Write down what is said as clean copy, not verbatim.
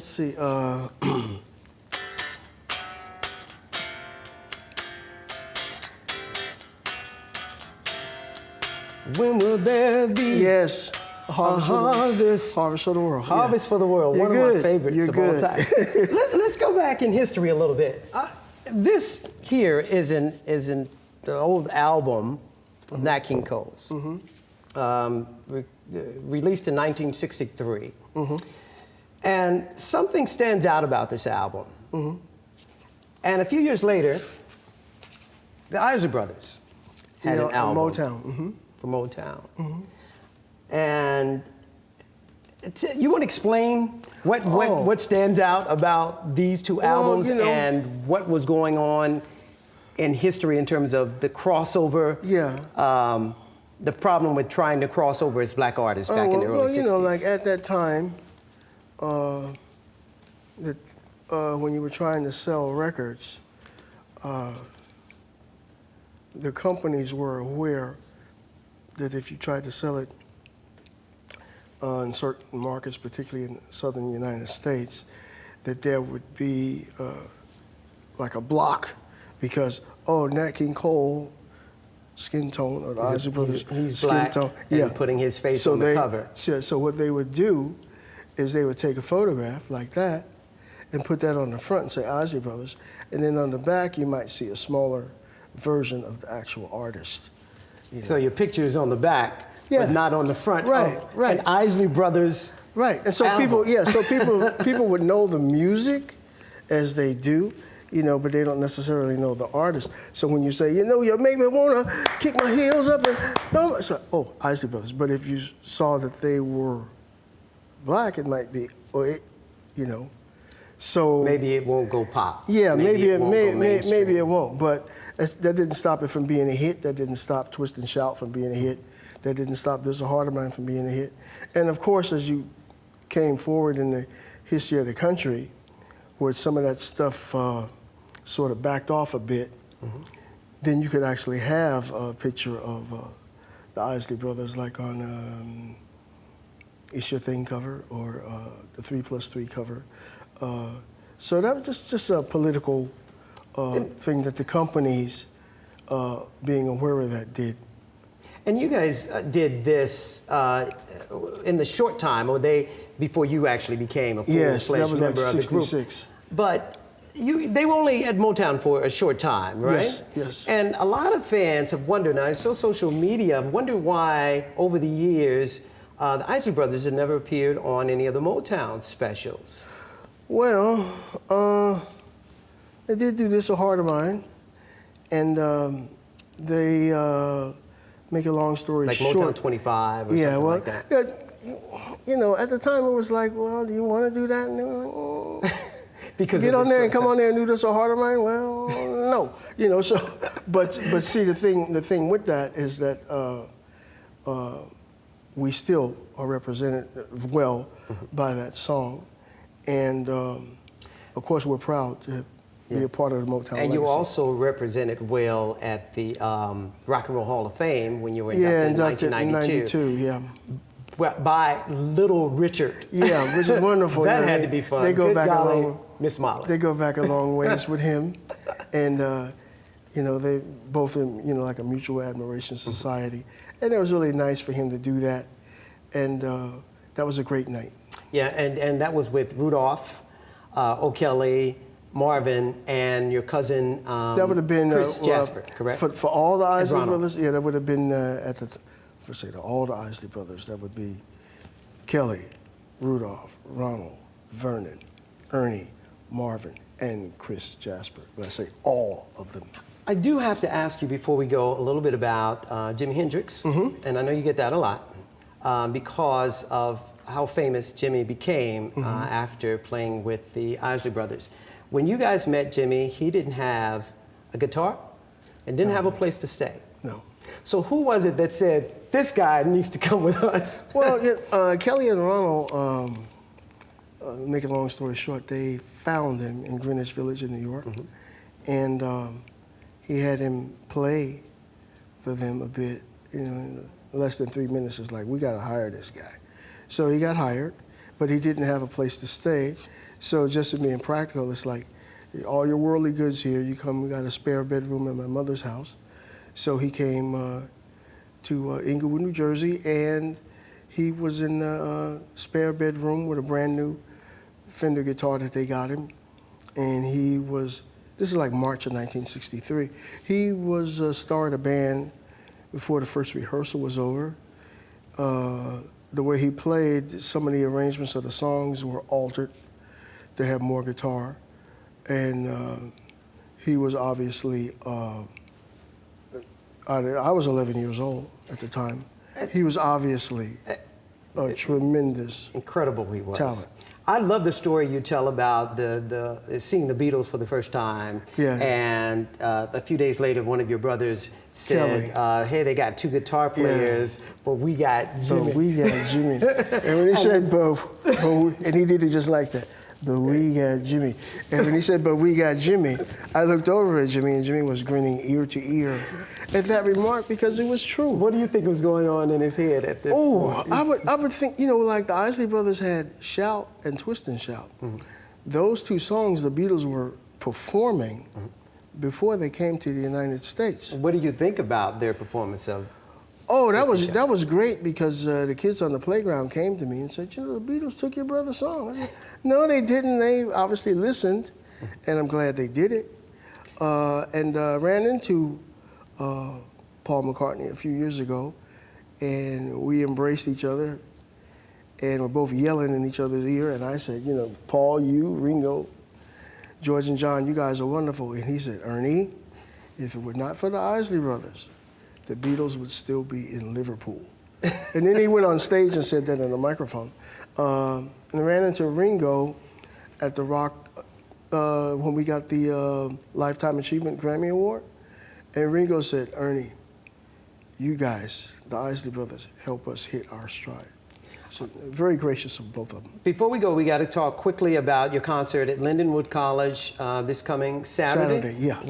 Let's see. When will there be Yes. harvest Harvest of the World. Harvest for the World, You're one of my good. favorites You're of all good. time. Let's go back in history a little bit. This here is an old album of Nat King Cole's, released in 1963. And something stands out about this album. And a few years later, the Isley Brothers had an album. Motown. For Motown. And you want to explain what stands out about these two albums and what was going on in history in terms of the crossover? Yeah. The problem with trying to cross over as black artists back in the early 60s. Like at that time, when you were trying to sell records, the companies were aware that if you tried to sell it in certain markets, particularly in the southern United States, that there would be like a block because, Nat King Cole, skin tone, or the Isley Brothers, he's skin black tone. and putting his face on the cover. So what they would do is they would take a photograph like that and put that on the front and say Isley Brothers, and then on the back you might see a smaller version of the actual artist. So your picture is on the back, but not on the front. Right. An Isley Brothers. Right, and so album. people would know the music as they do, but they don't necessarily know the artist. So when you say, you make me wanna kick my heels up and it's like, Isley Brothers. But if you saw that they were black, it might be, so maybe it won't go pop. Yeah, maybe it maybe won't. But that didn't stop it from being a hit. That didn't stop Twist and Shout from being a hit. That didn't stop There's a Heart of Mine from being a hit. And of course, as you came forward in the history of the country, where some of that stuff sort of backed off a bit, then you could actually have a picture of the Isley Brothers, like on It's Your Thing cover or the 3+3 cover. So that was just a political thing that the companies, being aware of that, did. And you guys did this in the short time, before you actually became a full-fledged member of the group. 66. But they were only at Motown for a short time, right? Yes. And a lot of fans have wondered, and I saw social media, have wondered why over the years the Isley Brothers had never appeared on any of the Motown specials. Well, they did do This a Heart of Mine, and they, make a long story short. Like Motown 25 or something like that. At the time it was like, well, do you want to do that? And they were like, Because get on there and come on there and do This a Heart of Mine? Well, no. So, but see, the thing with that is that we still are represented well by that song. And of course, we're proud to be a part of the Motown legacy. And you also represented well at the Rock and Roll Hall of Fame when you were inducted in 1992. By Little Richard. Yeah, which is wonderful. That had to be fun. They go Good back golly, along. Miss Molly. They go back a long ways with him, and they both in like a mutual admiration society, and it was really nice for him to do that, and that was a great night. Yeah, and that was with Rudolph, O'Kelly, Marvin, and your cousin that would have been Chris Jasper, correct? For all the Isley Brothers, that would have been all the Isley Brothers. That would be Kelly, Rudolph, Ronald, Vernon, Ernie, Marvin, and Chris Jasper. When I say all of them. I do have to ask you before we go a little bit about Jimi Hendrix, and I know you get that a lot, because of how famous Jimmy became after playing with the Isley Brothers. When you guys met Jimmy, he didn't have a guitar and didn't have a place to stay. No. So who was it that said, this guy needs to come with us? Well, Kelly and Ronald, make a long story short, they found him in Greenwich Village in New York, and he had him play for them a bit. In less than 3 minutes, it's like, we got to hire this guy. So he got hired, but he didn't have a place to stay. So just to being practical, it's like all your worldly goods here. You come, we got a spare bedroom in my mother's house. So he came to Inglewood, New Jersey, and he was in a spare bedroom with a brand new Fender guitar that they got him. And he was, this is like March of 1963. He was started a band before the first rehearsal was over. The way he played, some of the arrangements of the songs were altered to have more guitar. And he was obviously, I was 11 years old at the time. He was obviously a tremendous incredible he was. talent. I love the story you tell about seeing the Beatles for the first time. Yeah. And a few days later, one of your brothers said, hey, they got 2 guitar players, but we got Jimmy. But we got Jimmy. And when he said, and he did it just like that. But we got Jimmy. And when he said, but we got Jimmy, I looked over at Jimmy, and Jimmy was grinning ear to ear at that remark because it was true. What do you think was going on in his head at this point? I would think, you know, like the Isley Brothers had Shout and Twist and Shout. Those 2 songs the Beatles were performing before they came to the United States. What do you think about their performance of? Oh, that was great because the kids on the playground came to me and said, you know, the Beatles took your brother's song. I said, no, they didn't. They obviously listened, and I'm glad they did it. And ran into Paul McCartney a few years ago, and we embraced each other, and we're both yelling in each other's ear. And I said, you know, Paul, you, Ringo, George and John, you guys are wonderful. And he said, Ernie, if it were not for the Isley Brothers, the Beatles would still be in Liverpool. And then he went on stage and said that in a microphone. And I ran into Ringo at the Rock when we got the Lifetime Achievement Grammy Award. And Ringo said, Ernie, you guys, the Isley Brothers, help us hit our stride. So very gracious of both of them. Before we go, we got to talk quickly about your concert at Lindenwood College this coming Saturday. Yeah.